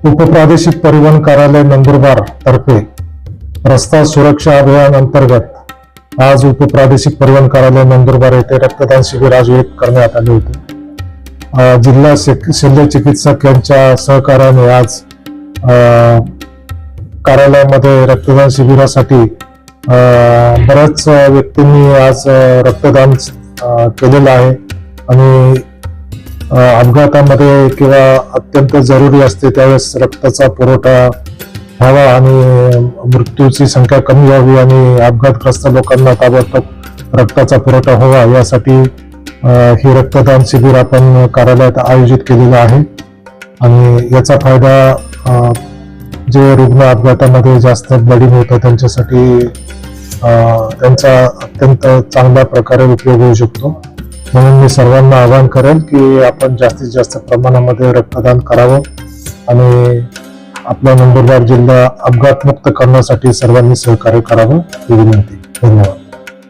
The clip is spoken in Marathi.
उपप्रादेशिक परिवहन कार्यालय नंदुरबार तर्फे रस्ता सुरक्षा अभियान अंतर्गत आज उपप्रादेशिक परिवहन कार्यालय नंदुरबार येथे रक्तदान शिबिर आयोजित करण्यात आले होते। जिल्हा शल्य चिकित्सक यांच्या सहकार्याने आज कार्यालयामध्ये रक्तदान शिबिरासाठी बऱ्याच व्यक्तींनी आज रक्तदान केलेलं आहे आणि अपघातामध्ये किंवा अत्यंत जरुरी असते त्यावेळेस रक्ताचा पुरवठा व्हावा आणि मृत्यूची संख्या कमी व्हावी आणि अपघातग्रस्त लोकांना ताबडतोब रक्ताचा पुरवठा व्हावा यासाठी हे रक्तदान शिबिर आपण कार्यालयात आयोजित केलेलं आहे आणि याचा फायदा जे रुग्ण अपघातामध्ये जास्त ब्लिडिंग होतं त्यांच्यासाठी त्यांचा अत्यंत चांगल्या प्रकारे उपयोग होऊ शकतो। म्हणून मी सर्वांना आवाहन करेन की आपण जास्तीत जास्त प्रमाणामध्ये रक्तदान करावं आणि आपला नंदुरबार जिल्हा अपघातमुक्त करण्यासाठी सर्वांनी सहकार्य करावं ही विनंती। धन्यवाद।